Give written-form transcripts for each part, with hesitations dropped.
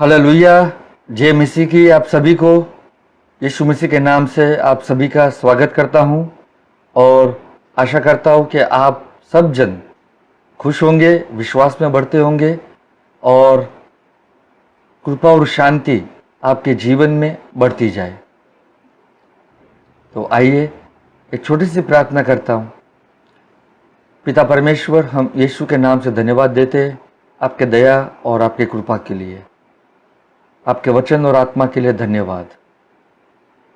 Hallelujah. जय मसीह की आप सभी को यीशु मसीह के नाम से आप सभी का स्वागत करता हूं और आशा करता हूं कि आप सब जन खुश होंगे, विश्वास में बढ़ते होंगे और कृपा और शांति आपके जीवन में बढ़ती जाए। तो आइए एक छोटी सी प्रार्थना करता हूं। पिता परमेश्वर, हम यीशु के नाम से धन्यवाद देते हैं आपके दया और आपके कृपा के लिए, आपके वचन और आत्मा के लिए धन्यवाद।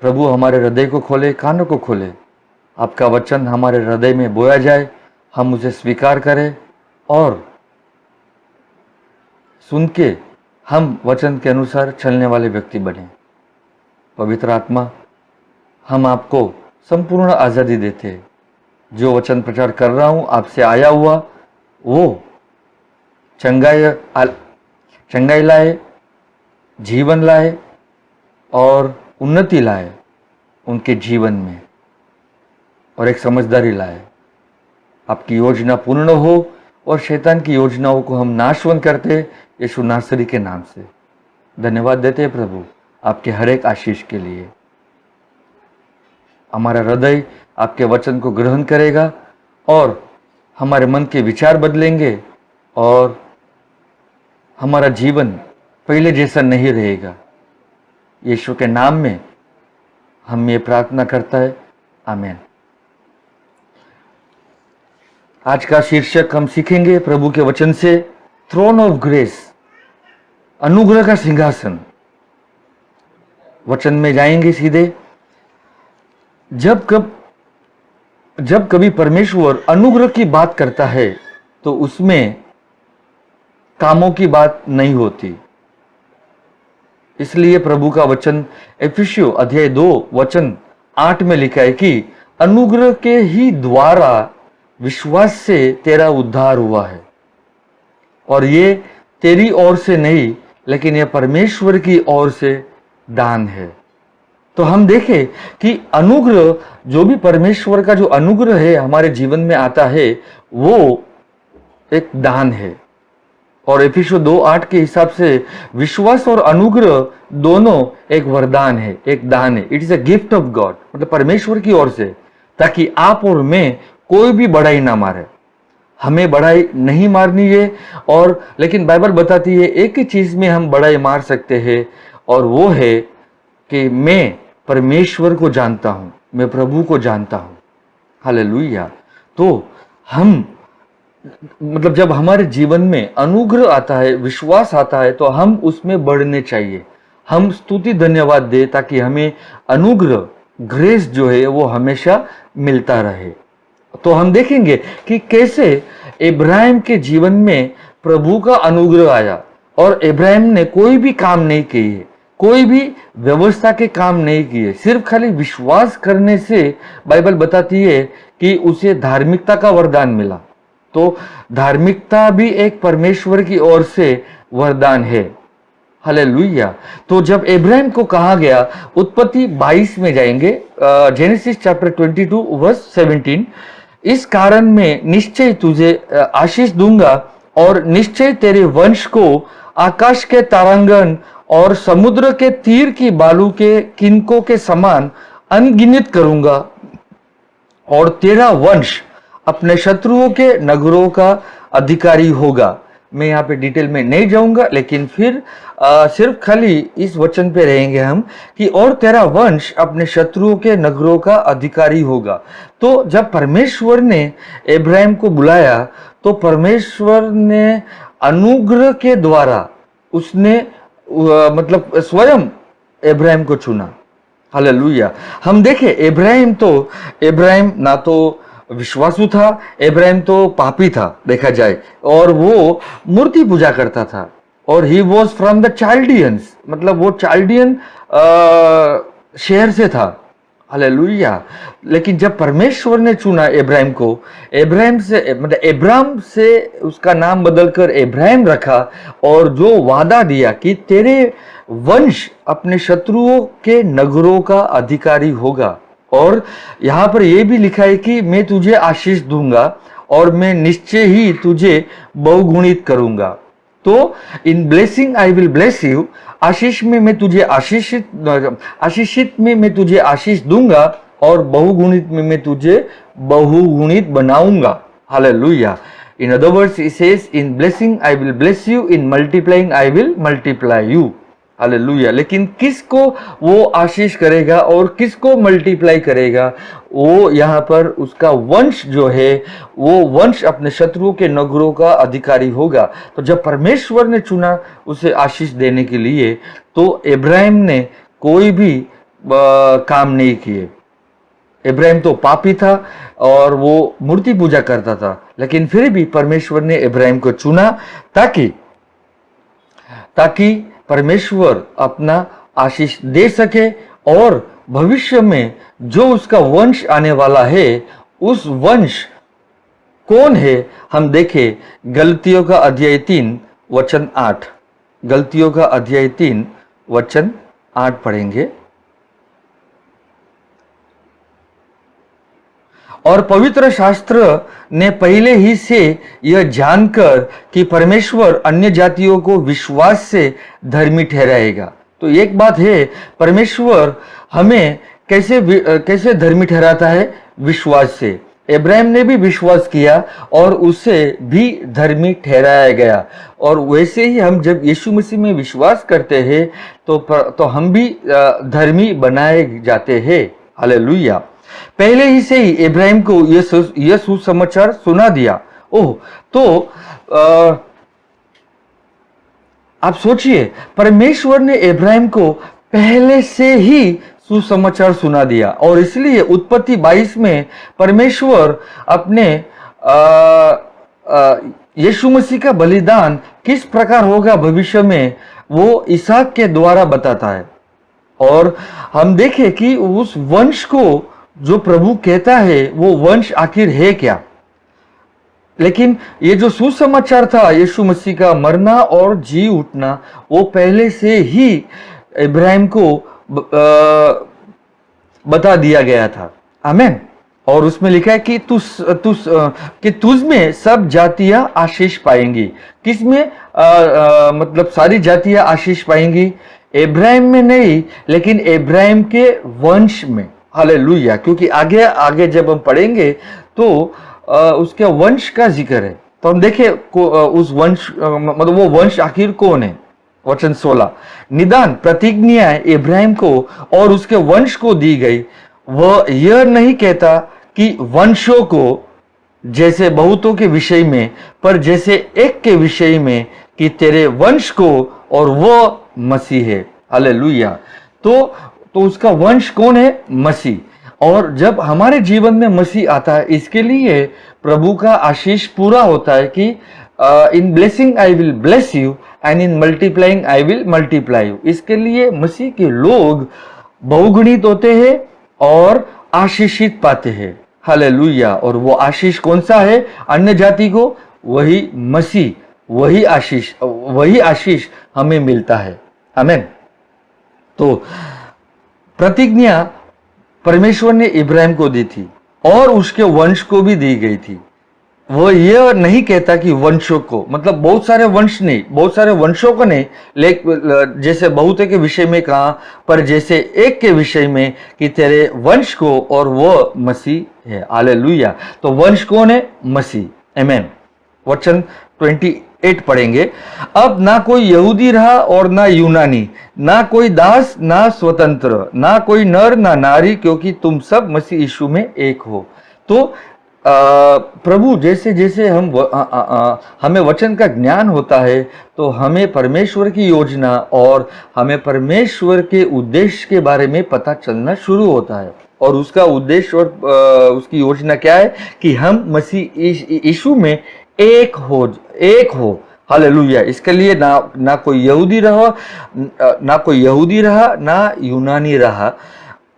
प्रभु हमारे हृदय को खोले, कानों को खोले, आपका वचन हमारे हृदय में बोया जाए, हम उसे स्वीकार करें और सुन के हम वचन के अनुसार चलने वाले व्यक्ति बने। पवित्र आत्मा, हम आपको संपूर्ण आज़ादी देते हैं। जो वचन प्रचार कर रहा हूँ आपसे आया हुआ, वो चंगाई लाए, जीवन लाए और उन्नति लाए उनके जीवन में, और एक समझदारी लाए। आपकी योजना पूर्ण हो और शैतान की योजनाओं को हम नाशवन करते यीशु नासरी के नाम से धन्यवाद देते हैं। प्रभु आपके हर एक आशीष के लिए हमारा हृदय आपके वचन को ग्रहण करेगा और हमारे मन के विचार बदलेंगे और हमारा जीवन पहले जैसा नहीं रहेगा। यीशु के नाम में हम ये प्रार्थना करता है, आमीन। आज का शीर्षक हम सीखेंगे प्रभु के वचन से, थ्रोन ऑफ ग्रेस, अनुग्रह का सिंहासन। वचन में जाएंगे सीधे। जब कभी परमेश्वर अनुग्रह की बात करता है तो उसमें कामों की बात नहीं होती। इसलिए प्रभु का वचन एफिसियों अध्याय 2 वचन 8 में लिखा है कि अनुग्रह के ही द्वारा विश्वास से तेरा उद्धार हुआ है, और ये तेरी ओर से नहीं लेकिन ये परमेश्वर की ओर से दान है। तो हम देखें कि अनुग्रह, जो भी परमेश्वर का जो अनुग्रह है हमारे जीवन में आता है, वो एक दान है। और एफिसियों 2:8 के हिसाब से विश्वास और अनुग्रह दोनों एक वरदान है, एक दान है। It is a gift of God, मतलब परमेश्वर की ओर से, ताकि आप और मैं कोई भी बढ़ाई ना मारे। हमें बढ़ाई नहीं मारनी है, और लेकिन बाइबल बताती है एक ही चीज में हम बढ़ाई मार सकते हैं, और वो है कि मैं परमेश्वर को जानता हूं, मैं प्रभु को जानता हूं। हालेलुया। तो हम मतलब जब हमारे जीवन में अनुग्रह आता है, विश्वास आता है, तो हम उसमें बढ़ने चाहिए। हम स्तुति धन्यवाद दे ताकि हमें अनुग्रह, ग्रेस जो है वो हमेशा मिलता रहे। तो हम देखेंगे कि कैसे इब्राहिम के जीवन में प्रभु का अनुग्रह आया, और इब्राहिम ने कोई भी काम नहीं किए, कोई भी व्यवस्था के काम नहीं किए, सिर्फ खाली विश्वास करने से बाइबल बताती है कि उसे धार्मिकता का वरदान मिला। तो धार्मिकता भी एक परमेश्वर की ओर से वरदान है। हालेलुया। तो जब इब्राहिम को कहा गया, उत्पत्ति 22 में जाएंगे, जेनेसिस चैप्टर 22 वर्स 17, इस कारण मैं निश्चय तुझे आशीष दूंगा और निश्चय तेरे वंश को आकाश के तारांगण और समुद्र के तीर की बालू के किनकों के समान अनगिनत करूंगा, और तेरा वंश अपने शत्रुओं के नगरों का अधिकारी होगा। मैं यहाँ पे डिटेल में नहीं जाऊंगा, लेकिन फिर सिर्फ खाली इस वचन पे रहेंगे हम कि और तेरा वंश अपने शत्रुओं के नगरों का अधिकारी होगा। तो जब परमेश्वर ने इब्राहिम को बुलाया, तो परमेश्वर ने अनुग्रह के द्वारा उसने मतलब स्वयं इब्राहिम को चुना। हालेलुया। हम देखें इब्राहिम ना तो विश्वासु था, इब्राहिम तो पापी था देखा जाए, और वो मूर्ति पूजा करता था, और ही वॉज फ्रॉम द चाल्डियंस, मतलब वो चाल्डियन शहर से था। हालेलुया। लेकिन जब परमेश्वर ने चुना इब्राहिम को, इब्राहिम से मतलब इब्राहिम से उसका नाम बदलकर इब्राहिम रखा, और जो वादा दिया कि तेरे वंश अपने शत्रुओं के नगरों का अधिकारी होगा, और यहां पर यह भी लिखा है कि मैं तुझे आशीष दूंगा और मैं निश्चय ही तुझे बहुगुणित करूंगा। तो in blessing I will bless you, आशीष में मैं तुझे आशीषित में मैं तुझे आशीष दूंगा और बहुगुणित में मैं तुझे बहुगुणित बनाऊंगा। Hallelujah. In other words, he says, in blessing I will bless you, in multiplying I will multiply you. Hallelujah. लेकिन किसको वो आशीष करेगा और किसको मल्टीप्लाई करेगा? वो यहाँ पर उसका वंश जो है, वो वंश अपने शत्रुओं के नगरों का अधिकारी होगा। तो जब परमेश्वर ने चुना उसे आशीष देने के लिए, तो इब्राहिम ने कोई भी काम नहीं किए। इब्राहिम तो पापी था और वो मूर्ति पूजा करता था, लेकिन फिर भी परमेश्वर ने इब्राहिम को चुना ताकि परमेश्वर अपना आशीष दे सके और भविष्य में जो उसका वंश आने वाला है, उस वंश कौन है हम देखें। गलतियों का अध्याय 3 वचन 8, गलतियों का अध्याय 3 वचन 8 पढ़ेंगे। और पवित्र शास्त्र ने पहले ही से यह जानकर कि परमेश्वर अन्य जातियों को विश्वास से धर्मी ठहराएगा। तो एक बात है, परमेश्वर हमें कैसे धर्मी ठहराता है? विश्वास से। इब्राहिम ने भी विश्वास किया और उसे भी धर्मी ठहराया गया। और वैसे ही हम जब यीशु मसीह में विश्वास करते हैं तो हम भी धर्मी बनाए जाते हैं। हालेलुया। पहले ही से ही इब्राहिम को यह सुसमाचार सुना दिया। ओह, तो आप सोचिए, परमेश्वर ने इब्राहिम को पहले से ही सुसमाचार सुना दिया और इसलिए उत्पत्ति 22 में परमेश्वर अपने यीशु मसीह का बलिदान किस प्रकार होगा भविष्य में, वो इसहाक के द्वारा बताता है। और हम देखें कि उस वंश को जो प्रभु कहता है, वो वंश आखिर है क्या। लेकिन ये जो सुसमाचार था यीशु मसीह का मरना और जी उठना, वो पहले से ही इब्राहिम को बता दिया गया था। आमीन। और उसमें लिखा है कि तुझ में सब जातियां आशीष पाएंगी। किसमें? मतलब सारी जातियां आशीष पाएंगी। इब्राहिम में नहीं, लेकिन इब्राहिम के वंश में। हालेलुया। क्योंकि आगे जब हम पढ़ेंगे तो उसके वंश का जिक्र है। तो हम देखें उस वंश, मतलब वो वंश आखिर कौन है। वचन 16, निदान प्रतिज्ञा इब्राहिम को और उसके वंश को दी गई। वह यह नहीं कहता कि वंशों को, जैसे बहुतों के विषय में, पर जैसे एक के विषय में, कि तेरे वंश को, और वह मसीह है। हालेलुया। तो उसका वंश कौन है? मसीह। और जब हमारे जीवन में मसीह आता है, इसके लिए प्रभु का आशीष पूरा होता है कि in blessing I will bless you and in multiplying I will multiply you. इसके लिए मसीह के लोग बहुगुणित होते हैं और आशीषित पाते हैं। हालेलुया। और वो आशीष कौन सा है अन्य जाति को? वही मसीह, वही आशीष हमें मिलता है। आमीन। तो प्रतिज्ञा परमेश्वर ने इब्राहिम को दी थी और उसके वंश को भी दी गई थी। वो यह नहीं कहता कि वंशों को, मतलब बहुत सारे वंश नहीं, बहुत सारे वंशों को नहीं, जैसे बहुतों के विषय में कहा, पर जैसे एक के विषय में, कि तेरे वंश को, और वो मसीह है। हालेलुया। तो वंश कौन है? मसीह। आमीन। वचन 28 पढ़ेंगे। अब ना कोई यहूदी रहा और ना यूनानी, ना कोई दास ना स्वतंत्र, ना कोई नर ना नारी, क्योंकि तुम सब मसीह यीशु में एक हो। तो प्रभु जैसे जैसे हमें वचन का ज्ञान होता है, तो हमें परमेश्वर की योजना और हमें परमेश्वर के उद्देश्य के बारे में पता चलना शुरू होता है। और उसका उद्देश्य और उसकी योजना क्या है? कि हम मसीह यीशु में एक हो। हालेलुया। इसके लिए ना कोई यहूदी रहा ना यूनानी रहा,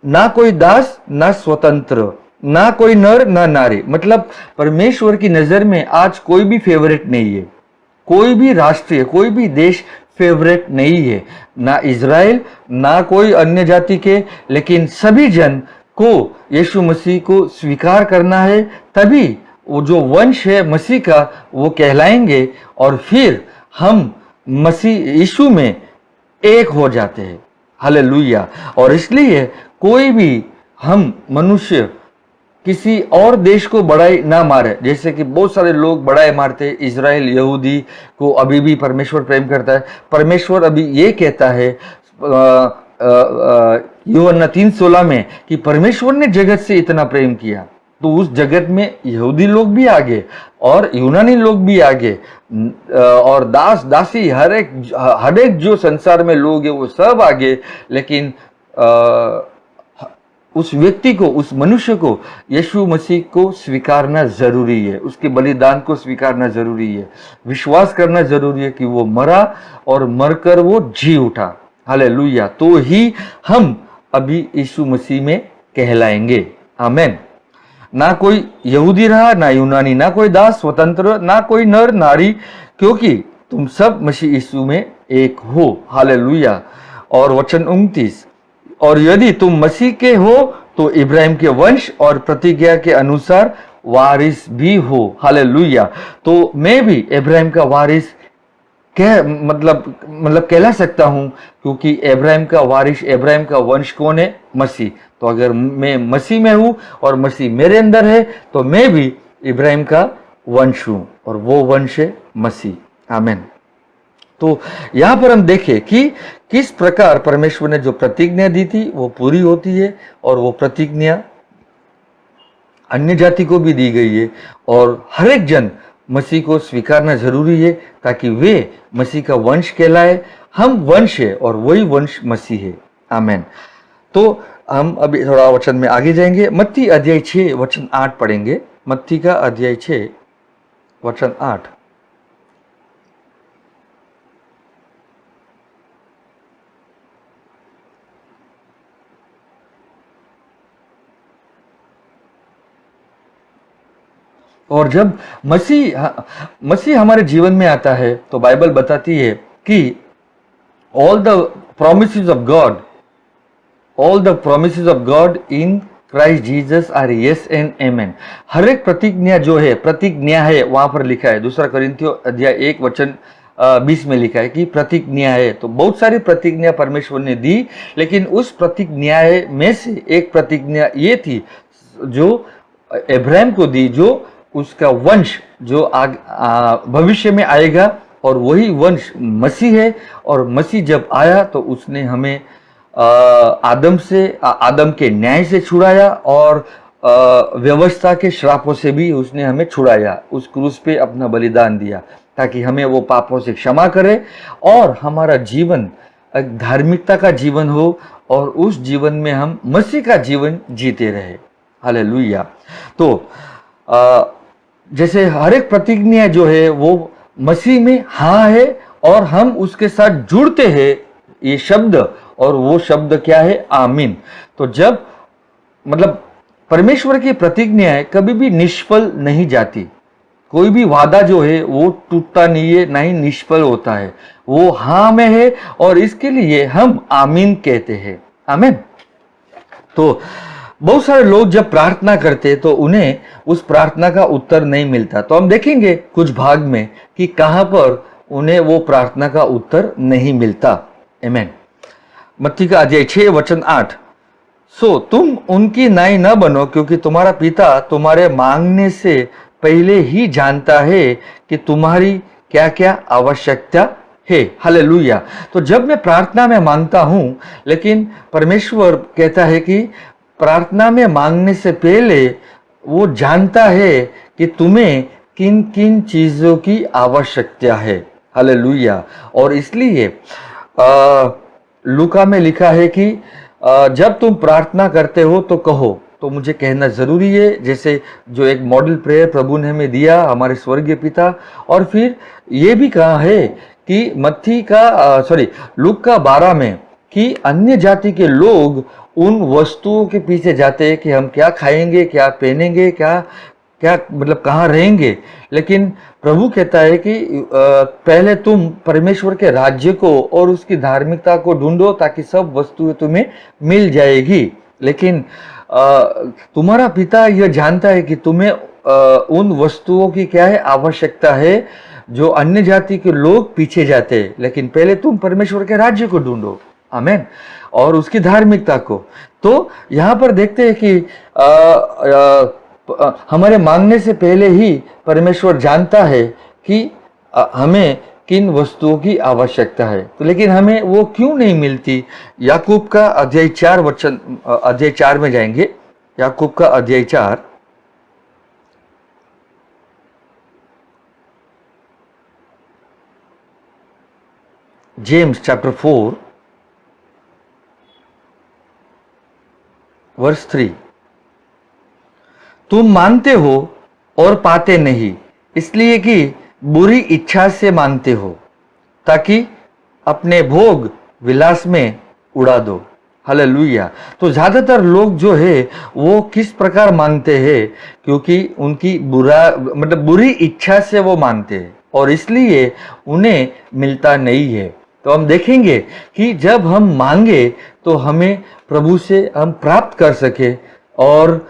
ना कोई दास ना स्वतंत्र, ना कोई नर ना नारी। मतलब परमेश्वर की नजर में आज कोई भी फेवरेट नहीं है, कोई भी राष्ट्रीय, कोई भी देश फेवरेट नहीं है, ना इज़राइल ना कोई अन्य जाति के, लेकिन सभी जन को यीशु मसीह को स्वीकार करना है, तभी वो जो वंश है मसीह का, वो कहलाएंगे और फिर हम मसीह यीशु में एक हो जाते हैं। हालेलुया। और इसलिए कोई भी हम मनुष्य किसी और देश को बड़ाई ना मारे, जैसे कि बहुत सारे लोग बड़ाई मारते हैं। इजराइल यहूदी को अभी भी परमेश्वर प्रेम करता है। परमेश्वर अभी ये कहता है यूहन्ना 3:16 में कि परमेश्वर ने जगत से इतना प्रेम किया। तो उस जगत में यहूदी लोग भी आगे और यूनानी लोग भी आगे और दास दासी हर एक जो संसार में लोग हैं वो सब आगे। लेकिन उस व्यक्ति को, उस मनुष्य को यीशु मसीह को स्वीकारना जरूरी है, उसके बलिदान को स्वीकारना जरूरी है, विश्वास करना जरूरी है कि वो मरा और मरकर वो जी उठा। हालेलुया। तो ही हम अभी यीशु मसीह में कहलाएंगे। आमेन। ना कोई यहूदी रहा, ना यूनानी, ना कोई दास स्वतंत्र, ना कोई नर नारी, क्योंकि तुम सब मसीह यीशु में एक हो। हालेलुया। और वचन 29, और यदि तुम मसीह के हो तो इब्राहिम के वंश और प्रतिज्ञा के अनुसार वारिस भी हो। हालेलुया। तो मैं भी इब्राहिम का वारिस मतलब कहला सकता हूं, क्योंकि इब्राहिम का वारिस, इब्राहिम का वंश कौन है? मसीह। तो अगर मैं मसीह में हूं और मसीह मेरे अंदर है तो मैं भी इब्राहिम का वंश हूं और वो वंश है मसीह। आमीन। तो यहां पर हम देखें कि किस प्रकार परमेश्वर ने जो प्रतिज्ञा दी थी वो पूरी होती है, और वो प्रतिज्ञा अन्य जाति को भी दी गई है, और हर एक जन मसीह को स्वीकारना जरूरी है ताकि वे मसीह का वंश कहलाए। हम वंश है और वही वंश मसीह है। आमेन। तो हम अभी थोड़ा वचन में आगे जाएंगे। मत्ती अध्याय 6 वचन 8 पढ़ेंगे। मत्ती का अध्याय 6 वचन 8। और जब मसीह हमारे जीवन में आता है तो बाइबल बताती है कि all the promises of God in Christ Jesus are yes and amen. हर एक प्रतिज्ञा है वहां पर लिखा है। दूसरा कोरिन्थियों अध्याय 1 वचन 20 में लिखा है कि प्रतिज्ञा है। तो बहुत सारी प्रतिज्ञा परमेश्वर ने दी, लेकिन उस प्रतिज्ञा में से एक प्रतिज्ञा ये थी जो इब्राहिम को दी, जो उसका वंश जो भविष्य में आएगा, और वही वंश मसीह है। और मसीह जब आया तो उसने हमें आदम के न्याय से छुड़ाया, और व्यवस्था के श्रापों से भी उसने हमें छुड़ाया। उस क्रूस पे अपना बलिदान दिया ताकि हमें वो पापों से क्षमा करे और हमारा जीवन एक धार्मिकता का जीवन हो, और उस जीवन में हम मसीह का जीवन जीते रहे। हालेलुया। तो जैसे हर एक प्रतिज्ञा जो है वो मसीह में हाँ है, और हम उसके साथ जुड़ते हैं ये शब्द, और वो शब्द क्या है? आमीन। तो जब परमेश्वर की प्रतिज्ञाएं कभी भी निष्फल नहीं जाती। कोई भी वादा जो है वो टूटता नहीं है, ना ही निष्फल होता है। वो हाँ में है, और इसके लिए हम आमीन कहते हैं। आमीन। तो बहुत सारे लोग जब प्रार्थना करते तो उन्हें उस प्रार्थना का उत्तर नहीं मिलता। तो हम देखेंगे कुछ भाग में कि कहां पर उन्हें वो प्रार्थना का उत्तर नहीं मिलता। आमीन। मत्ती का अध्याय 6 वचन 8। सो तुम उनकी नाई न बनो, क्योंकि तुम्हारा पिता तुम्हारे मांगने से पहले ही जानता है कि तुम्हारी क्या क्या आवश्यकता है। हालेलुया। तो जब मैं प्रार्थना में मांगता हूं, लेकिन परमेश्वर कहता है कि प्रार्थना में मांगने से पहले वो जानता है कि तुम्हें किन किन चीजों की आवश्यकता है। हालेलुया। और इसलिए लूका में लिखा है कि जब तुम प्रार्थना करते हो तो कहो। तो मुझे कहना जरूरी है, जैसे जो एक मॉडल प्रेयर प्रभु ने हमें दिया, हमारे स्वर्गीय पिता। और फिर ये भी कहा है कि लूका का 12 में कि अन्य जाति के लोग उन वस्तुओं के पीछे जाते हैं कि हम क्या खाएंगे, क्या पहनेंगे, क्या कहाँ रहेंगे। लेकिन प्रभु कहता है कि पहले तुम परमेश्वर के राज्य को और उसकी धार्मिकता को ढूंढो, ताकि सब वस्तुएं तुम्हें मिल जाएगी। लेकिन तुम्हारा पिता यह जानता है कि तुम्हें उन वस्तुओं की क्या है? आवश्यकता है। जो अन्य जाति के लोग पीछे जाते हैं, लेकिन पहले तुम परमेश्वर के राज्य को ढूंढो, आमेन, और उसकी धार्मिकता को। तो यहाँ पर देखते हैं कि हमारे मांगने से पहले ही परमेश्वर जानता है कि हमें किन वस्तुओं की आवश्यकता है। तो लेकिन हमें वो क्यों नहीं मिलती? याकूब का अध्याय 4 में जाएंगे। याकूब का अध्याय 4, जेम्स चैप्टर 4 वर्स 3। तुम मानते हो और पाते नहीं, इसलिए कि बुरी इच्छा से मानते हो, ताकि अपने भोग विलास में उड़ा दो। हालेलुया। तो ज्यादातर लोग जो है वो किस प्रकार मांगते हैं? क्योंकि उनकी बुरी इच्छा से वो मांगते हैं, और इसलिए उन्हें मिलता नहीं है। तो हम देखेंगे कि जब हम मांगे तो हमें प्रभु से हम प्राप्त कर सके, और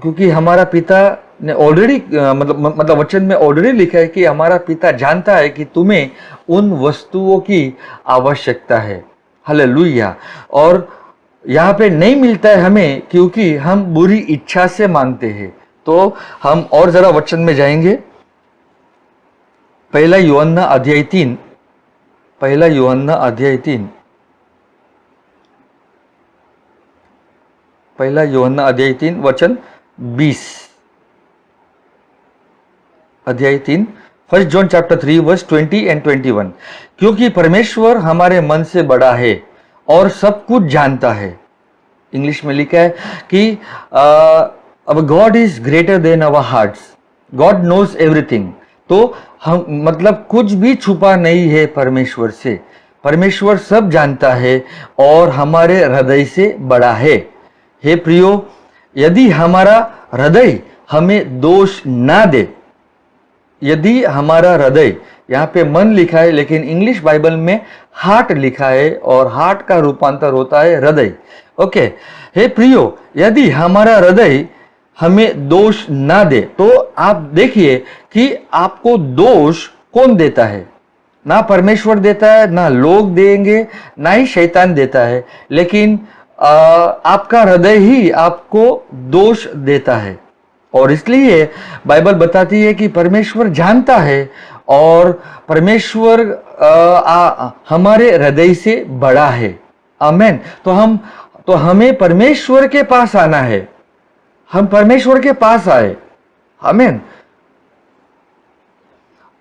क्योंकि हमारा पिता ने ऑलरेडी मतलब वचन में ऑलरेडी लिखा है कि हमारा पिता जानता है कि तुम्हें उन वस्तुओं की आवश्यकता है। हालेलुया। और यहाँ पे नहीं मिलता है हमें क्योंकि हम बुरी इच्छा से मांगते हैं। तो हम और जरा वचन में जाएंगे। पहला यूहन्ना अध्याय 3 वचन 20। अध्याय 3 first John chapter 3 verse 20 and 21। क्योंकि परमेश्वर हमारे मन से बड़ा है और सब कुछ जानता है। इंग्लिश में लिखा है कि अब God is greater than our hearts, God knows everything. तो हम मतलब कुछ भी छुपा नहीं है परमेश्वर से। परमेश्वर सब जानता है और हमारे हृदय से बड़ा है। हे प्रियो, यदि हमारा हृदय हमें दोष ना दे, यदि हमारा हृदय, यहाँ पे मन लिखा है लेकिन इंग्लिश बाइबल में हार्ट लिखा है, और हार्ट का रूपांतर होता है हृदय। ओके। हे प्रियो, यदि हमारा हृदय हमें दोष ना दे, तो आप देखिए कि आपको दोष कौन देता है? ना परमेश्वर देता है, ना लोग देंगे, ना ही शैतान देता है, लेकिन आपका हृदय ही आपको दोष देता है। और इसलिए बाइबल बताती है कि परमेश्वर जानता है, और परमेश्वर हमारे हृदय से बड़ा है। आमेन। तो हमें परमेश्वर के पास आना है। हम परमेश्वर के पास आए। आमेन।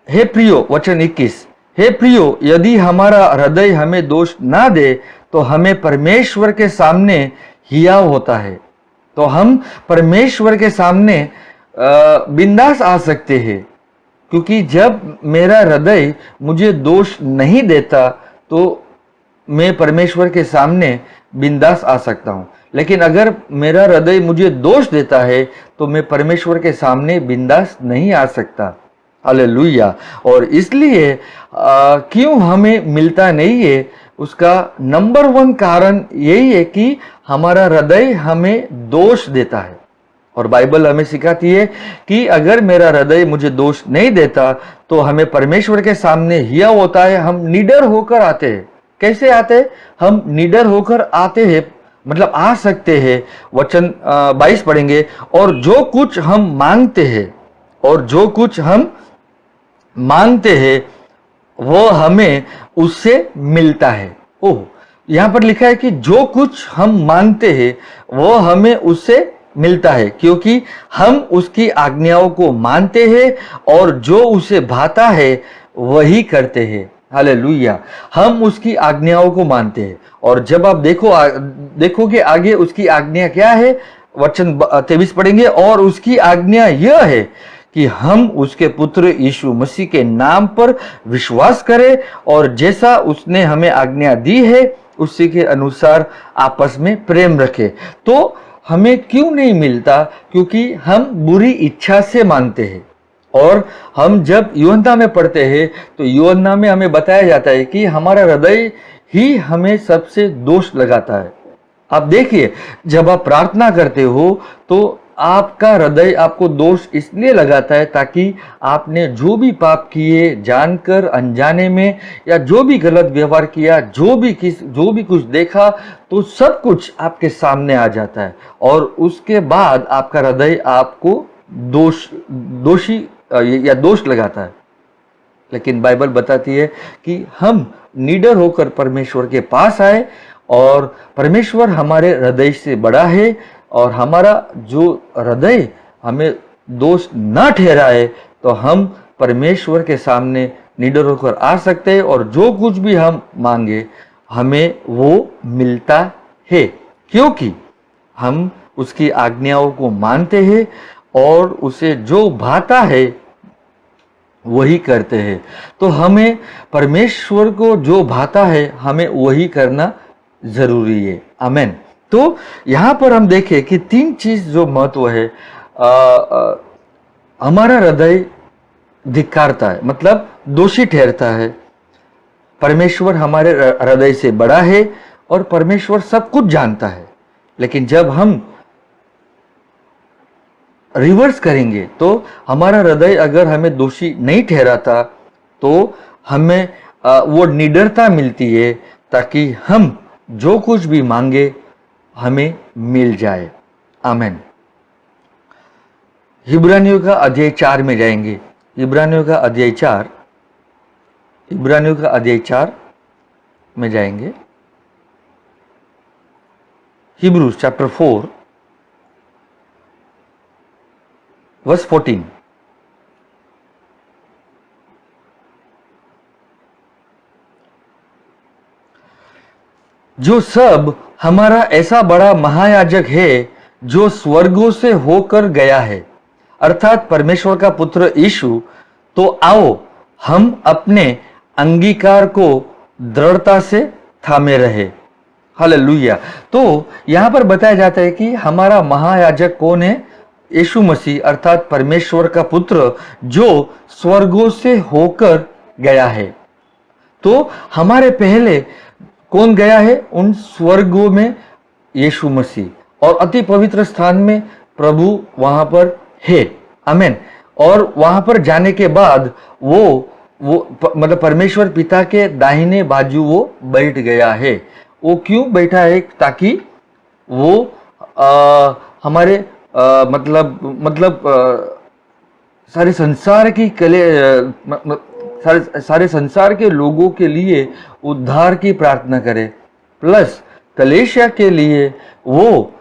हे प्रियो, वचन 21। हे प्रियो, यदि हमारा हृदय हमें दोष ना दे, तो हमें परमेश्वर के सामने हियाव होता है। तो हम परमेश्वर के सामने बिंदास आ सकते हैं, क्योंकि जब मेरा हृदय मुझे दोष नहीं देता तो मैं परमेश्वर के सामने बिंदास आ सकता हूं। लेकिन अगर मेरा हृदय मुझे दोष देता है तो मैं परमेश्वर के सामने बिंदास नहीं आ सकता। हालेलुया। और इसलिए क्यों हमें मिलता नहीं है, उसका नंबर 1 कारण यही है कि हमारा हृदय हमें दोष देता है। और बाइबल हमें सिखाती है कि अगर मेरा हृदय मुझे दोष नहीं देता तो हमें परमेश्वर के सामने हियाव होता है। हम निडर होकर आते हैं। कैसे आते हैं? हम निडर होकर आते हैं, मतलब आ सकते हैं। वचन 22 पढ़ेंगे। और जो कुछ हम मांगते हैं वो हमें उससे मिलता है। ओह, यहां पर लिखा है कि जो कुछ हम मांगते हैं वो हमें उससे मिलता है, क्योंकि हम उसकी आज्ञाओं को मानते हैं और जो उसे भाता है वही करते हैं। हालेलुया। हम उसकी आज्ञाओं को मानते हैं। और जब आप देखोगे आगे उसकी आज्ञा क्या है, वचन 23 पढ़ेंगे। और उसकी आज्ञा यह है कि हम उसके पुत्र यीशु मसीह के नाम पर विश्वास करें और जैसा उसने हमें आज्ञा दी है उसी के अनुसार आपस में प्रेम रखें। तो हमें क्यों नहीं मिलता? क्योंकि हम बुरी इच्छा से मांगते हैं। और हम जब यूहन्ना में पढ़ते हैं तो यूहन्ना में हमें बताया जाता है कि हमारा हृदय ही हमें सबसे दोष लगाता है। आप देखिए, जब आप प्रार्थना करते हो तो आपका हृदय आपको दोष इसलिए लगाता है ताकि आपने जो भी पाप किए, जानकर अनजाने में, या जो भी गलत व्यवहार किया, जो भी कुछ देखा, तो सब कुछ आपके सामने आ जाता है और उसके बाद आपका हृदय आपको दोषी या दोष लगाता है। लेकिन बाइबल बताती है कि हम निडर होकर परमेश्वर के पास आए और परमेश्वर हमारे हृदय से बड़ा है और हमारा जो हृदय हमें दोष न ठहराए, तो हम परमेश्वर के सामने निडर होकर आ सकते हैं और जो कुछ भी हम मांगे हमें वो मिलता है, क्योंकि हम उसकी आज्ञाओं को मानते हैं और उसे जो भाता है वही करते हैं। तो हमें परमेश्वर को जो भाता है हमें वही करना जरूरी है। आमेन। तो यहाँ पर हम देखें कि 3 चीज जो महत्व है, हमारा हृदय धिक्कारता है, मतलब दोषी ठहरता है। परमेश्वर हमारे हृदय से बड़ा है और परमेश्वर सब कुछ जानता है। लेकिन जब हम रिवर्स करेंगे तो हमारा हृदय अगर हमें दोषी नहीं ठहराता तो हमें वो निडरता मिलती है ताकि हम जो कुछ भी मांगे हमें मिल जाए। आमेन। इब्रानियों का अध्याय 4 में जाएंगे। इब्रानियों का अध्याय 4 में जाएंगे। Hebrews chapter 4 verse 14। जो सब हमारा ऐसा बड़ा महायाजक है जो स्वर्गों से होकर गया है, अर्थात परमेश्वर का पुत्र यीशु, तो आओ हम अपने अंगीकार को दृढ़ता से थामे रहे। हालेलुया। तो यहां पर बताया जाता है कि हमारा महायाजक कौन है? यीशु मसीह, अर्थात परमेश्वर का पुत्र जो स्वर्गों से होकर गया है। तो हमारे पहले कौन गया है उन स्वर्गों में? यीशु मसीह। और अति पवित्र स्थान में प्रभु वहां पर है। आमीन। और वहां पर जाने के बाद वो मतलब परमेश्वर पिता के दाहिने बाजू वो बैठ गया है। वो क्यों बैठा है? ताकि वो हमारे सारे संसार की सारे संसार के लोगों के लिए उद्धार की प्रार्थना करे। प्लस कलेशिया के लिए वो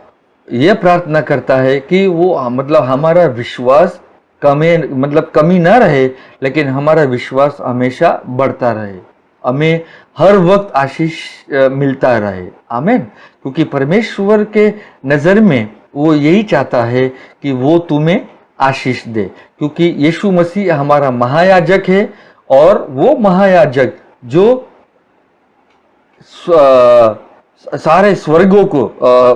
ये प्रार्थना करता है कि वो हमारा विश्वास कमी ना रहे, लेकिन हमारा विश्वास हमेशा बढ़ता रहे, हमें हर वक्त आशीष मिलता रहे। आमीन। क्योंकि परमेश्वर के नजर में वो यही चाहता है कि वो तुम्हें आशीष दे, क्योंकि यीशु मसीह हमारा महायाजक है और वो महायाजक जो सारे स्वर्गों को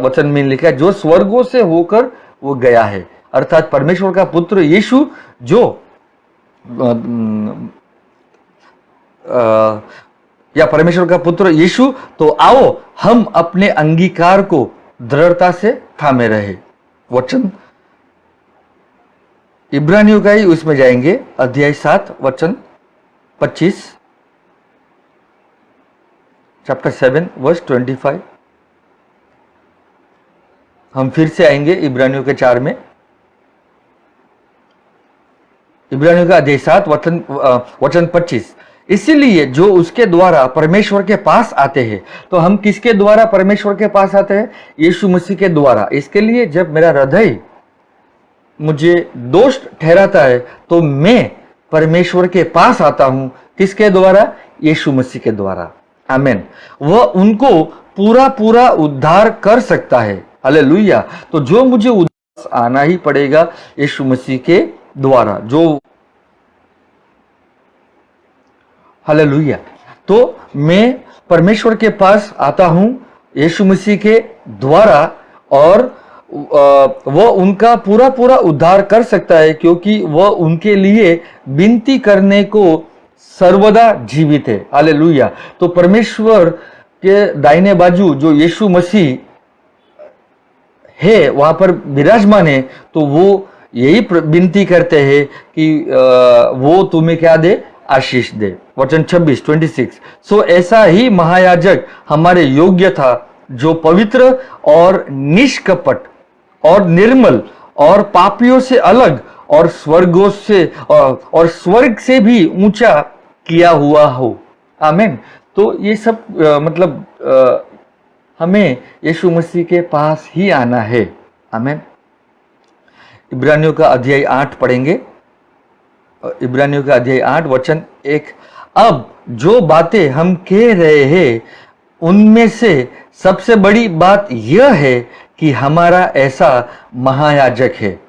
वचन में लिखा है, जो स्वर्गों से होकर वो गया है, अर्थात परमेश्वर का पुत्र यीशु जो या परमेश्वर का पुत्र यीशु, तो आओ हम अपने अंगीकार को दृढ़ता से थामे रहे। वचन इब्रानियों का ही उसमें जाएंगे, अध्याय 7 वचन 25, चैप्टर 7 वर्स 25। हम फिर से आएंगे इब्रानियों के 4 में। इब्रानियों का अध्याय 7 वचन 25। इसीलिए जो उसके द्वारा परमेश्वर के पास आते हैं, तो हम किसके द्वारा परमेश्वर के पास आते हैं? यीशु मसीह के द्वारा। इसके लिए जब मेरा हृदय मुझे दोष ठहराता है तो मैं परमेश्वर के पास आता हूं। किसके द्वारा? यीशु मसीह के द्वारा। आमीन। वह उनको पूरा उद्धार कर सकता है। हालेलुया। तो जो मुझे उद्धार आना ही पड़ेगा यीशु मसीह के द्वारा। जो हालेलुया। तो मैं परमेश्वर के पास आता हूं यीशु मसीह के द्वारा, और वह उनका पूरा उद्धार कर सकता है, क्योंकि वह उनके लिए विनती करने को सर्वदा जीवित है। हालेलुया। तो परमेश्वर के दाहिने बाजू जो यीशु मसीह है वहां पर विराजमान है, तो वो यही विनती करते हैं कि वो तुम्हें क्या दे, आशीष दे। वचन 26 सो ऐसा ही महायाजक हमारे योग्य था, जो पवित्र और निष्कपट और निर्मल और पापियों से अलग और स्वर्गों से और स्वर्ग से भी ऊंचा किया हुआ हो। आमीन। तो ये सब हमें यीशु मसीह के पास ही आना है। आमीन। इब्रानियों का अध्याय 8 पढ़ेंगे। इब्रानियों का अध्याय 8 वचन 1। अब जो बातें हम कह रहे हैं उनमें से सबसे बड़ी बात यह है कि हमारा ऐसा महायाजक है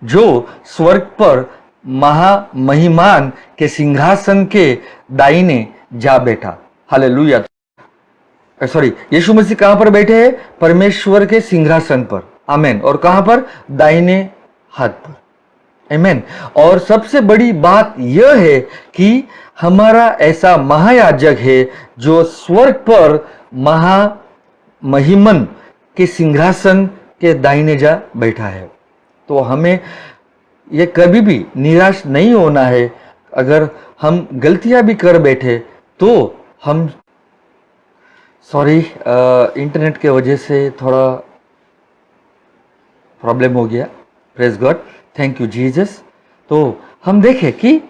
जो स्वर्ग पर महामहिमान के सिंहासन के दाहिने जा बैठा। हालेलुया। सॉरी, यीशु मसीह कहां पर बैठे हैं? परमेश्वर के सिंहासन पर। आमेन। और कहां पर? दाहिने हाथ पर। आमेन। और सबसे बड़ी बात यह है कि हमारा ऐसा महायाजक है जो स्वर्ग पर महामहिमन के सिंहासन के दाहिने जा बैठा है। तो हमें ये कभी भी निराश नहीं होना है। अगर हम गलतियां भी कर बैठे तो हम, सॉरी, इंटरनेट के वजह से थोड़ा प्रॉब्लम हो गया। Praise God, thank you Jesus. तो हम देखें कि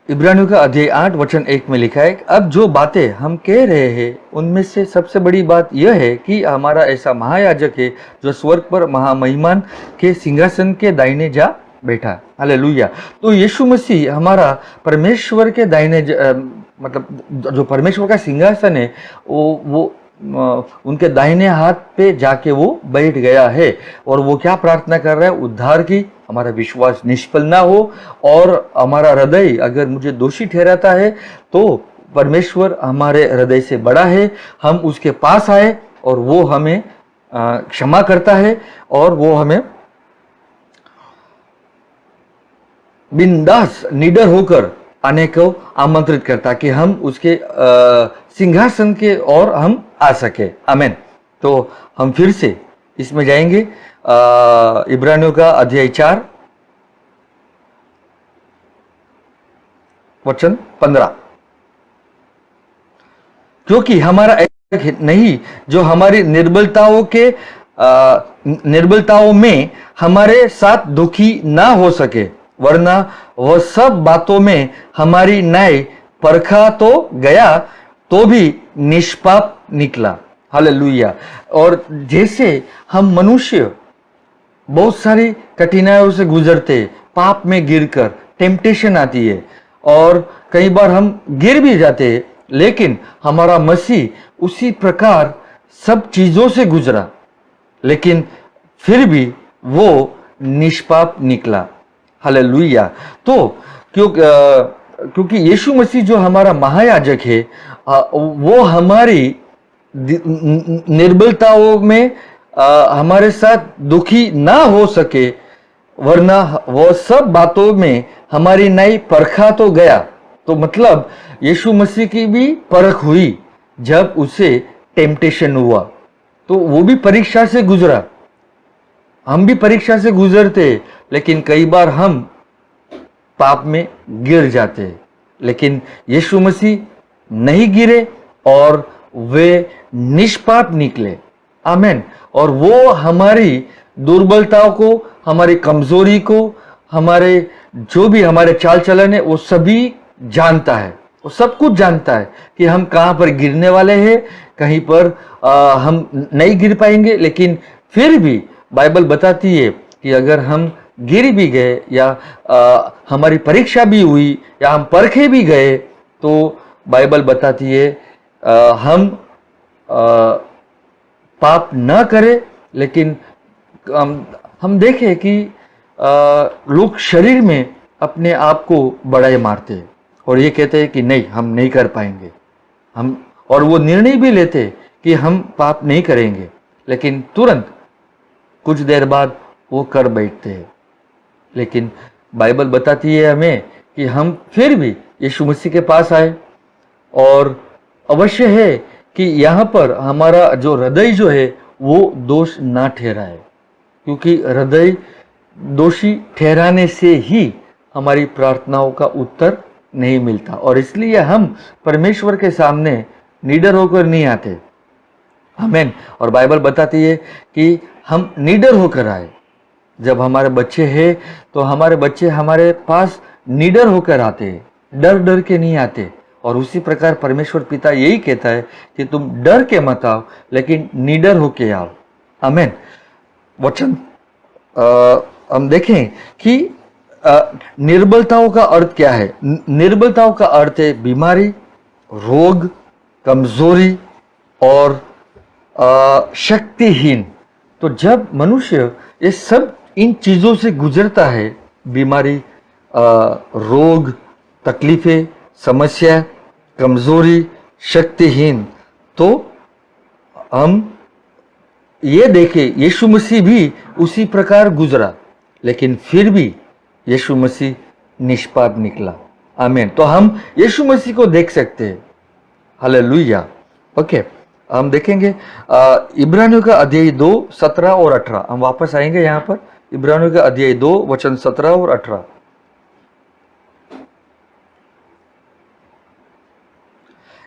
इब्रानियों का अध्याय 8 वचन 1 में लिखा है, अब जो बातें हम कह रहे हैं उनमें से सबसे बड़ी बात यह है कि हमारा ऐसा महायाजक है जो स्वर्ग पर महामहिमान के सिंहासन के दाहिने जा बैठा। हालेलुया। तो यीशु मसीह हमारा परमेश्वर के दाहिने जो परमेश्वर का सिंहासन है वो उनके दाहिने हाथ पे जाके वो बैठ गया है। और वो क्या प्रार्थना कर रहा है? उद्धार की, हमारा विश्वास निष्फल ना हो और हमारा हृदय अगर मुझे दोषी ठहराता है तो परमेश्वर हमारे हृदय से बड़ा है, हम उसके पास आए और वो हमें क्षमा करता है और वो हमें बिंदास निडर होकर आने को आमंत्रित करता कि हम उसके सिंहासन के ओर हम आ सके। आमेन। तो हम फिर से इसमें जाएंगे। इब्रानियों का अध्याय 4 वचन 15। क्योंकि हमारा ऐसा नहीं जो हमारी निर्बलताओं में हमारे साथ दुखी ना हो सके, वरना वह सब बातों में हमारी न्याय परखा तो गया तो भी निष्पाप निकला। हालेलुया। और जैसे हम मनुष्य बहुत सारी कठिनाइयों से गुजरते, पाप में गिरकर टेम्पटेशन आती है और कई बार हम गिर भी जाते हैं, लेकिन हमारा मसीह उसी प्रकार सब चीजों से गुजरा, लेकिन फिर भी वो निष्पाप निकला। हालेलुया। तो क्योंकि यीशु मसीह जो हमारा महायाजक है, वो हमारी निर्बलताओं में हमारे साथ दुखी ना हो सके, वरना वो सब बातों में हमारी न्याय परखा तो गया। तो मतलब यीशु मसीह की भी परख हुई जब उसे टेम्पटेशन हुआ, तो वो भी परीक्षा से गुजरा। हम भी परीक्षा से गुजरते, लेकिन कई बार हम पाप में गिर जाते, लेकिन यीशु मसीह नहीं गिरे और वे निष्पाप निकले। आमेन। और वो हमारी दुर्बलताओं को, हमारी कमजोरी को, हमारे जो भी हमारे चाल चलन है वो सभी जानता है। वो सब कुछ जानता है कि हम कहाँ पर गिरने वाले हैं, कहीं पर हम नहीं गिर पाएंगे, लेकिन फिर भी बाइबल बताती है कि अगर हम गिर भी गए या हमारी परीक्षा भी हुई या हम परखे भी गए, तो बाइबल बताती है हम पाप न करें। लेकिन हम देखें कि लोग शरीर में अपने आप को बड़ाई मारते हैं और ये कहते हैं कि नहीं, हम नहीं कर पाएंगे, और वो निर्णय भी लेते कि हम पाप नहीं करेंगे, लेकिन तुरंत कुछ देर बाद वो कर बैठते हैं। लेकिन बाइबल बताती है हमें कि हम फिर भी यीशु मसीह के पास आए, और अवश्य है कि यहाँ पर हमारा जो हृदय जो है वो दोष ना ठहराए, क्योंकि हृदय दोषी ठहराने से ही हमारी प्रार्थनाओं का उत्तर नहीं मिलता, और इसलिए हम परमेश्वर के सामने निडर होकर नहीं आते। आमीन। और बाइबल बताती है कि हम निडर होकर आए। जब हमारे बच्चे हैं तो हमारे बच्चे हमारे पास निडर होकर आते हैं, डर डर के नहीं आते। और उसी प्रकार परमेश्वर पिता यही कहता है कि तुम डर के मत आओ, लेकिन निडर होके आओ। आमीन। वचन हम देखें कि निर्बलताओं का अर्थ क्या है। निर्बलताओं का अर्थ है बीमारी, रोग, कमजोरी और शक्तिहीन। तो जब मनुष्य ये सब इन चीजों से गुजरता है, बीमारी, रोग, तकलीफें, समस्या, कमजोरी, शक्तिहीन, तो हम ये देखें यीशु मसीह भी उसी प्रकार गुजरा, लेकिन फिर भी यीशु मसीह निष्पाप निकला। आमीन। तो हम यीशु मसीह को देख सकते हैं। हालेलुया। ओके, हम देखेंगे इब्रानियों का अध्याय 2 17 और 18। हम वापस आएंगे यहाँ पर इब्रानियों का अध्याय 2 वचन 17 और 18।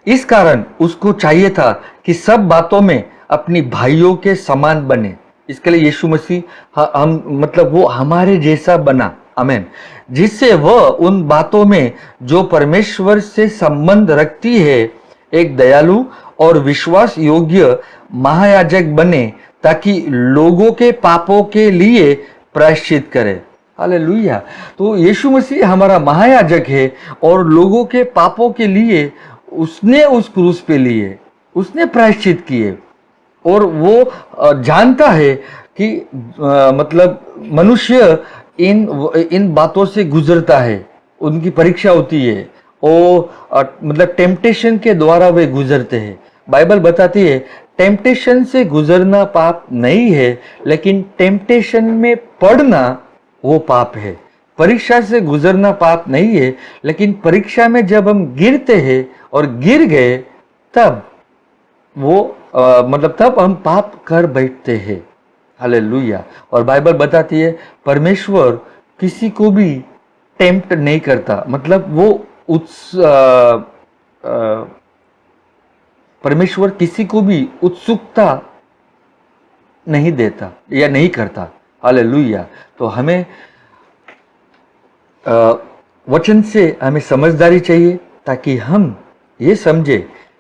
इस कारण उसको चाहिए था कि सब बातों में अपनी भाइयों के समान बने। इसके लिए यीशु मसीह हम मतलब वो हमारे जैसा बना। आमीन। जिससे वह उन बातों में जो परमेश्वर से संबंध रखती है एक दयालु और विश्वास योग्य महायाजक बने, ताकि लोगों के पापों के लिए प्रायश्चित करे। हालेलुया। तो यीशु मसीह हमारा महायाजक है और लोगों के पापों के लिए उसने उस क्रूस पे लिए, उसने प्रायश्चित किए। और वो जानता है कि मतलब मनुष्य इन बातों से गुजरता है, उनकी परीक्षा होती है, मतलब टेम्पटेशन के द्वारा वे गुजरते हैं। बाइबल बताती है टेम्पटेशन से गुजरना पाप नहीं है, लेकिन टेम्पटेशन में पड़ना वो पाप है। परीक्षा से गुजरना पाप नहीं है, लेकिन परीक्षा में जब हम गिरते हैं और गिर गए तब वो मतलब तब हम पाप कर बैठते हैं। हालेलुया। और बाइबल बताती है परमेश्वर किसी को भी टेम्प्ट नहीं करता, मतलब वो परमेश्वर किसी को भी उत्सुकता नहीं देता या नहीं करता। हालेलुया। तो हमें वचन से हमें समझदारी चाहिए, ताकि हम ये समझे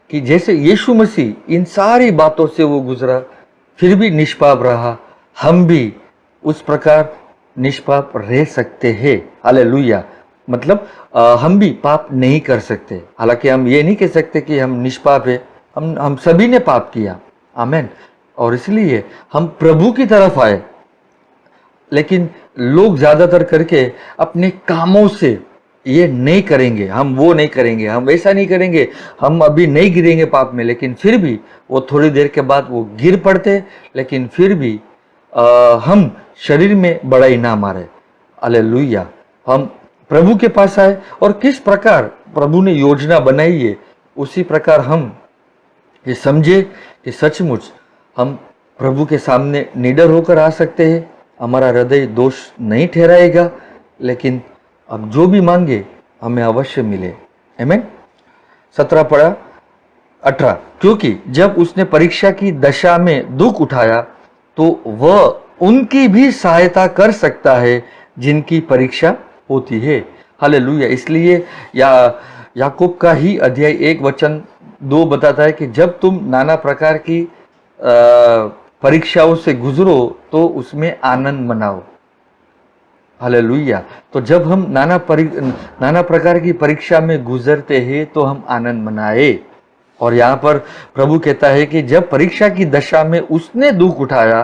कि जैसे यीशु मसीह इन सारी बातों से वो गुजरा फिर भी निष्पाप रहा, हम भी उस प्रकार निष्पाप रह सकते हैं। हालेलुया। मतलब हम भी पाप नहीं कर सकते। हालांकि हम ये नहीं कह सकते कि हम निष्पाप है, हम सभी ने पाप किया। आमीन। और इसलिए हम प्रभु की तरफ आए, लेकिन लोग ज्यादातर करके अपने कामों से ये नहीं करेंगे, हम वो नहीं करेंगे, हम वैसा नहीं करेंगे, हम अभी नहीं गिरेंगे पाप में, लेकिन फिर भी वो थोड़ी देर के बाद वो गिर पड़ते, लेकिन फिर भी हम शरीर में बड़ाई ना मारे। हालेलुया। हम प्रभु के पास आए और किस प्रकार प्रभु ने योजना बनाई है, उसी प्रकार हम ये समझे कि सचमुच हम प्रभु के सामने निडर होकर आ सकते हैं। हमारा हृदय दोष नहीं ठहराएगा, लेकिन अब जो भी मांगे हमें अवश्य मिले। आमीन। 17 पढ़ा 18। क्योंकि जब उसने परीक्षा की दशा में दुख उठाया तो वह उनकी भी सहायता कर सकता है जिनकी परीक्षा होती है। हालेलुया। इसलिए याकूब का ही अध्याय 1 वचन 2 बताता है कि जब तुम नाना प्रकार की परीक्षाओं से गुजरो तो उसमें आनंद मनाओ। हालेलुया। तो जब हम नाना प्रकार की परीक्षा में गुजरते हैं तो हम आनंद मनाए। और यहाँ पर प्रभु कहता है कि जब परीक्षा की दशा में उसने दुख उठाया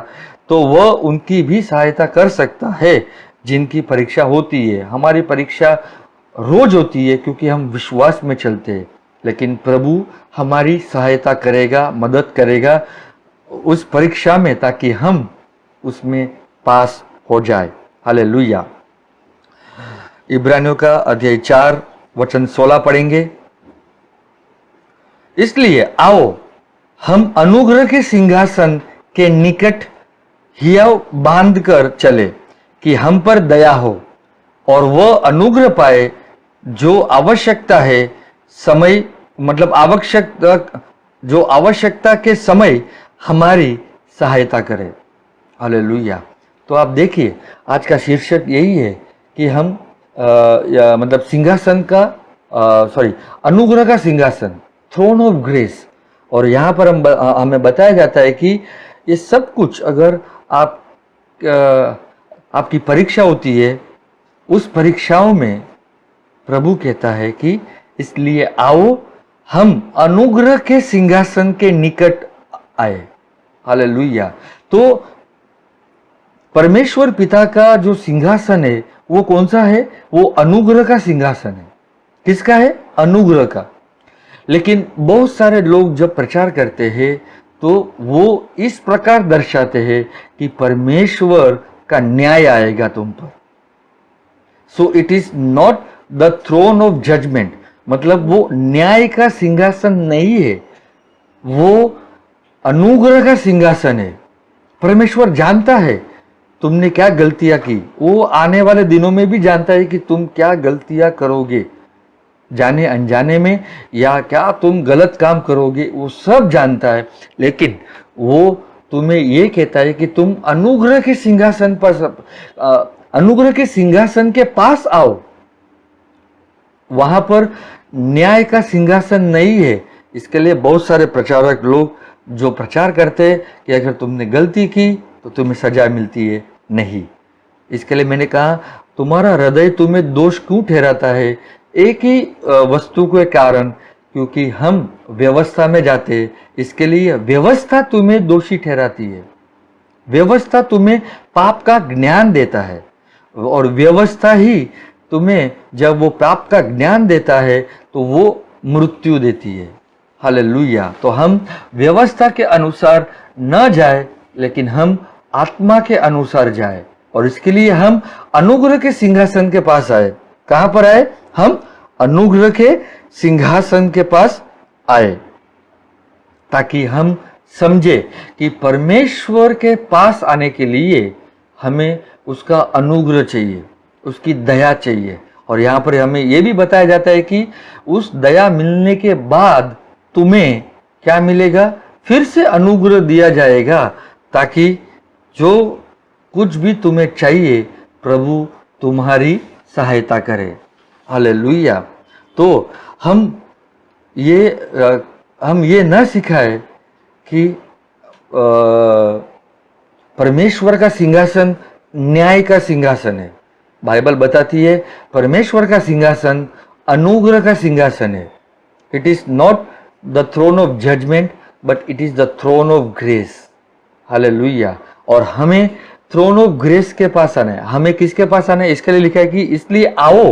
तो वह उनकी भी सहायता कर सकता है जिनकी परीक्षा होती है। हमारी परीक्षा रोज होती है क्योंकि हम विश्वास में चलते हैं, लेकिन प्रभु हमारी सहायता करेगा, मदद करेगा उस परीक्षा में, ताकि हम उसमें पास हो जाए। हालेलुया। इब्रानियों का अध्याय 4 वचन 16 पढ़ेंगे। इसलिए आओ हम अनुग्रह के सिंहासन के निकट हियाव बांध कर चले कि हम पर दया हो और वह अनुग्रह पाए जो आवश्यकता है समय मतलब जो आवश्यकता के समय हमारी सहायता करे। हालेलुया। तो आप देखिए आज का शीर्षक यही है कि हम मतलब सिंहासन का अनुग्रह का सिंहासन, थ्रोन ऑफ ग्रेस। और यहाँ पर हमें बताया जाता है कि ये सब कुछ अगर आपकी परीक्षा होती है, उस परीक्षाओं में प्रभु कहता है कि इसलिए आओ हम अनुग्रह के सिंहासन के निकट आए। हालेलुया। तो परमेश्वर पिता का जो सिंहासन है वो कौन सा है? वो अनुग्रह का सिंहासन है। किसका है? अनुग्रह का। लेकिन बहुत सारे लोग जब प्रचार करते हैं तो वो इस प्रकार दर्शाते हैं कि परमेश्वर का न्याय आएगा तुम पर। So it is not the throne of judgment, मतलब वो न्याय का सिंहासन नहीं है, वो अनुग्रह का सिंहासन है। परमेश्वर जानता है तुमने क्या गलतियां की, वो आने वाले दिनों में भी जानता है कि तुम क्या गलतियां करोगे, जाने अनजाने में या क्या तुम गलत काम करोगे, वो सब जानता है। लेकिन वो तुम्हें ये कहता है कि तुम अनुग्रह के सिंहासन पर, अनुग्रह के सिंहासन के पास आओ। वहां पर न्याय का सिंहासन नहीं है। इसके लिए बहुत सारे प्रचारक लोग जो प्रचार करते हैं कि अगर तुमने गलती की तो तुम्हें सजा मिलती है, नहीं। इसके लिए मैंने कहा तुम्हारा हृदय तुम्हें दोष क्यों ठहराता है? एक ही वस्तु के कारण, क्योंकि हम व्यवस्था में जाते हैं, इसके लिए व्यवस्था तुम्हें दोषी ठहराती है। व्यवस्था तुम्हें पाप का ज्ञान देता है और व्यवस्था ही तुम्हें जब वो पाप का ज्ञान देता है तो वो मृत्यु देती है। हालेलुया। तो हम व्यवस्था के अनुसार न जाए, लेकिन हम आत्मा के अनुसार जाए, और इसके लिए हम अनुग्रह के सिंहासन के पास आए। कहां पर आए? हम अनुग्रह के सिंहासन के पास आए, ताकि हम समझे कि परमेश्वर के पास आने के लिए हमें उसका अनुग्रह चाहिए, उसकी दया चाहिए। और यहाँ पर हमें यह भी बताया जाता है कि उस दया मिलने के बाद तुम्हें क्या मिलेगा? फिर से अनुग्रह दिया जाएगा, ताकि जो कुछ भी तुम्हें चाहिए प्रभु तुम्हारी सहायता करे। हालेलुया। तो हम ये न सिखाए कि परमेश्वर का सिंहासन न्याय का सिंहासन है। बाइबल बताती है परमेश्वर का सिंहासन अनुग्रह का सिंहासन है। It is not the throne of judgment, but it is the throne of grace. Hallelujah. और हमें थ्रोन ऑफ ग्रेस के पास आना है। हमें किसके पास आना है? इसके लिए लिखा है कि इसलिए आओ।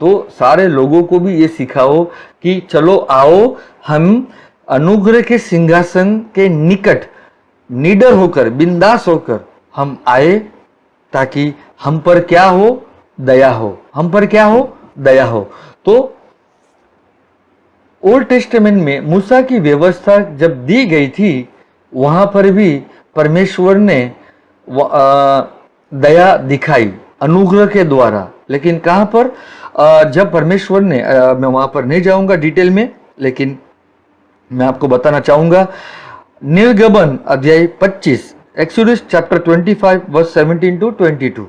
तो सारे लोगों को भी ये सिखाओ कि चलो आओ, हम अनुग्रह के सिंहासन के निकट निडर होकर, बिंदास होकर हम आए, ताकि हम पर क्या हो? दया हो। हम पर क्या हो? दया हो। तो ओल्ड टेस्टामेंट में मूसा की व्यवस्था जब दी गई थी, वहां पर भी परमेश्वर ने दया दिखाई अनुग्रह के द्वारा। लेकिन कहां पर? जब परमेश्वर ने, मैं वहां पर नहीं जाऊंगा डिटेल में, लेकिन मैं आपको बताना चाहूंगा निर्गमन अध्याय 25, एक्सोडस चैप्टर 25 वर्स 17 to 22।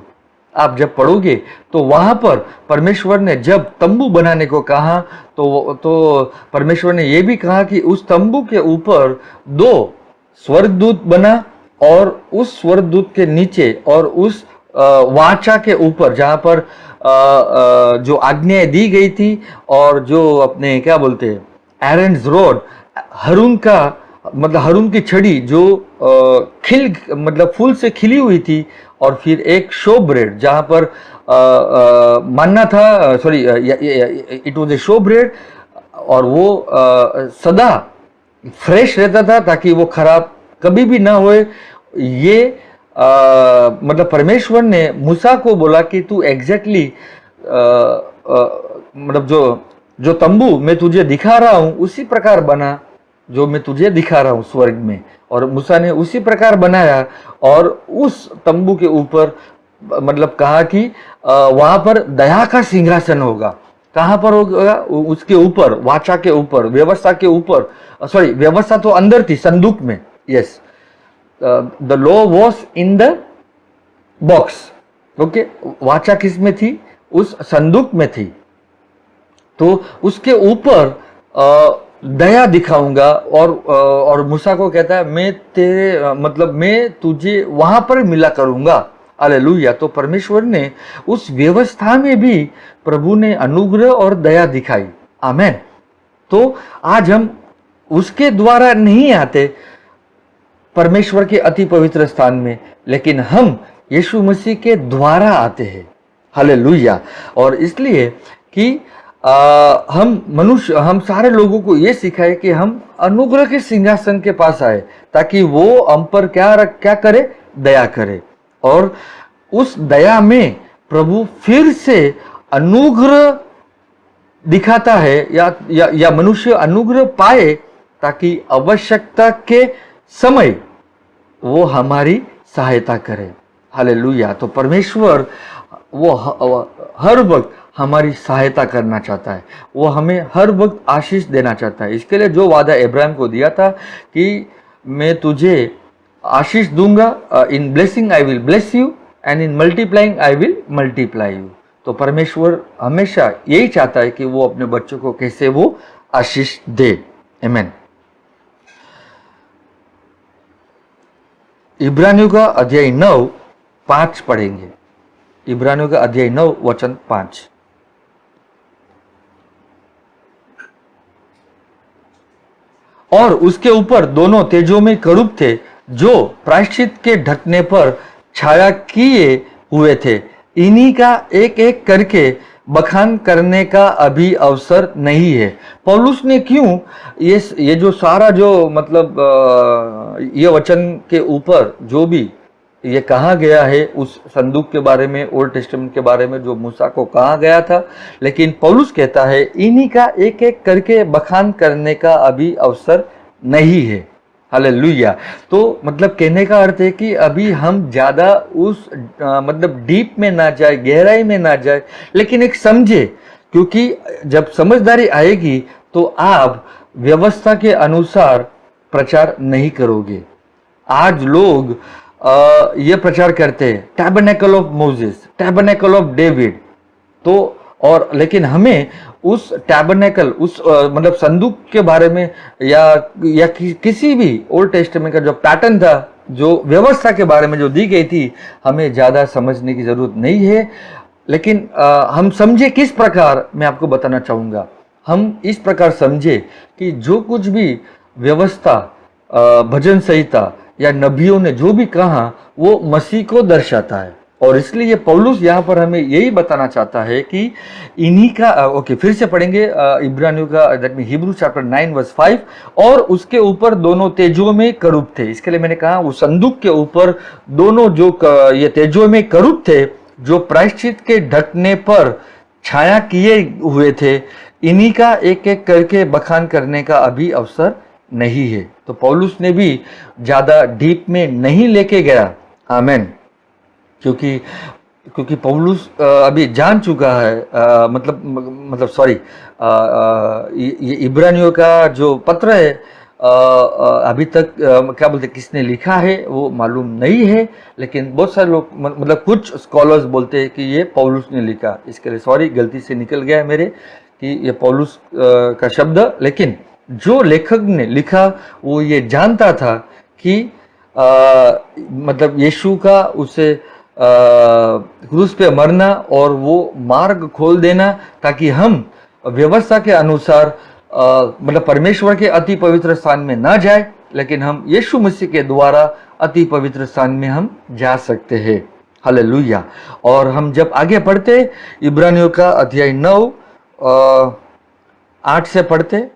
आप जब पढ़ोगे तो वहां पर परमेश्वर ने जब तंबू बनाने को कहा तो परमेश्वर ने यह भी कहा कि उस तंबू के ऊपर 2 स्वर्गदूत बना, और उस स्वर्गदूत के नीचे और उस वाचा के ऊपर जहां पर जो आज्ञाएं दी गई थी, और जो अपने क्या बोलते हैं एरन्स रोड, हरून का मतलब हरून की छड़ी जो मतलब फूल से खिली हुई थी, और फिर एक शो ब्रेड जहां पर मानना था, sorry it was a show bread, और वो सदा फ्रेश रहता था ताकि वो खराब कभी भी ना होए। ये मतलब परमेश्वर ने मूसा को बोला कि तू एग्जैक्टली मतलब जो तंबू मैं तुझे दिखा रहा हूं उसी प्रकार बना, जो मैं तुझे दिखा रहा हूँ स्वर्ग में। और मूसा ने उसी प्रकार बनाया और उस तंबू के ऊपर मतलब कहा कि वहां पर दया का सिंहासन होगा। कहां पर होगा? उसके ऊपर, वाचा के ऊपर, व्यवस्था के ऊपर। सॉरी, व्यवस्था तो अंदर थी संदूक में। Yes, the law was in the box. Okay, वाचा किस में थी? उस संदूक में थी। तो उसके ऊपर दया दिखाऊंगा। और मूसा को कहता है मैं तेरे मतलब मैं तुझे वहां पर मिला करूंगा। हालेलुया। तो परमेश्वर ने उस व्यवस्था में भी प्रभु ने अनुग्रह और दया दिखाई। आमेन। तो आज हम उसके द्वारा नहीं आते परमेश्वर के अति पवित्र स्थान में, लेकिन हम यीशु मसीह के द्वारा आते हैं। हालेलुया। और इसलिए कि हम सारे लोगों को ये सिखाए कि हम अनुग्रह के सिंहासन के पास आए, ताकि वो हम पर क्या करे? दया करे। और उस दया में प्रभु फिर से अनुग्रह दिखाता है, या मनुष्य अनुग्रह पाए, ताकि आवश्यकता के समय वो हमारी सहायता करे। हालेलुया। तो परमेश्वर वो हर वक्त हमारी सहायता करना चाहता है। वो हमें हर वक्त आशीष देना चाहता है। इसके लिए जो वादा इब्राहिम को दिया था कि मैं तुझे आशीष दूंगा, in blessing I will bless you and in multiplying I will multiply you. तो परमेश्वर हमेशा यही चाहता है कि वो अपने बच्चों को कैसे वो आशीष दे। आमीन। इब्रानियों का अध्याय 9:5 पढ़ेंगे। इब्रानियों का अध्याय 9 वचन 5। और उसके ऊपर दोनों तेजोमय करूब थे, जो प्रायश्चित के ढकने पर छाया किए हुए थे। इन्हीं का एक एक करके बखान करने का अभी अवसर नहीं है। पौलुस ने क्यों ये जो सारा जो मतलब ये वचन के ऊपर जो भी ये कहा गया है उस संदूक के बारे में, ओल्ड टेस्टामेंट के बारे में जो मूसा को कहा गया था, लेकिन पौलुस कहता है इन्हीं का एक एक करके बखान करने का अभी अवसर नहीं है। हालेलुया। तो मतलब कहने का अर्थ है कि अभी हम ज्यादा उस मतलब डीप में ना जाए, गहराई में ना जाए, लेकिन एक समझे, क्योंकि जब समझदारी आएगी तो आप व्यवस्था के अनुसार प्रचार नहीं करोगे। आज लोग ये प्रचार करते हैं tabernacle of Moses, tabernacle of David. तो और लेकिन हमें उस टैबरनेकल, उस मतलब संदूक के बारे में या किसी भी ओल्ड टेस्टामेंट का जो पैटर्न था, जो व्यवस्था के बारे में जो दी गई थी, हमें ज्यादा समझने की जरूरत नहीं है। लेकिन हम समझे किस प्रकार, मैं आपको बताना चाहूंगा। हम इस प्रकार समझे कि जो कुछ भी व्यवस्था, भजन संहिता या नबियों ने जो भी कहा वो मसीह को दर्शाता है। और इसलिए पौलुस यहाँ पर हमें यही बताना चाहता है कि इन्हीं का ओके, फिर से पढ़ेंगे इब्रानियों का, that mean Hebrew chapter 9 verse 5। और उसके ऊपर दोनों तेजों में करूब थे। इसके लिए मैंने कहा उस संदूक के ऊपर दोनों जो ये तेजों में करूब थे, जो प्रायश्चित के ढकने पर छाया किए हुए थे, इन्हीं का एक एक करके बखान करने का अभी अवसर नहीं है। तो पौलुस ने भी ज्यादा डीप में नहीं लेके गया। आमेन। क्योंकि पौलुस अभी जान चुका है, मतलब सॉरी, ये इब्रानियों का जो पत्र है अभी तक क्या बोलते किसने लिखा है वो मालूम नहीं है, लेकिन बहुत सारे लोग मतलब कुछ स्कॉलर्स बोलते हैं कि ये पौलुस ने लिखा। इसके लिए सॉरी, गलती से निकल गया है मेरे कि ये पौलुस का शब्द। लेकिन जो लेखक ने लिखा वो ये जानता था कि मतलब यीशु का उसे क्रूस पे मरना और वो मार्ग खोल देना, ताकि हम व्यवस्था के अनुसार मतलब परमेश्वर के अति पवित्र स्थान में ना जाए, लेकिन हम यीशु मसीह के द्वारा अति पवित्र स्थान में हम जा सकते हैं। हालेलुया। और हम जब आगे पढ़ते इब्रानियों का अध्याय 9 8 से पढ़ते,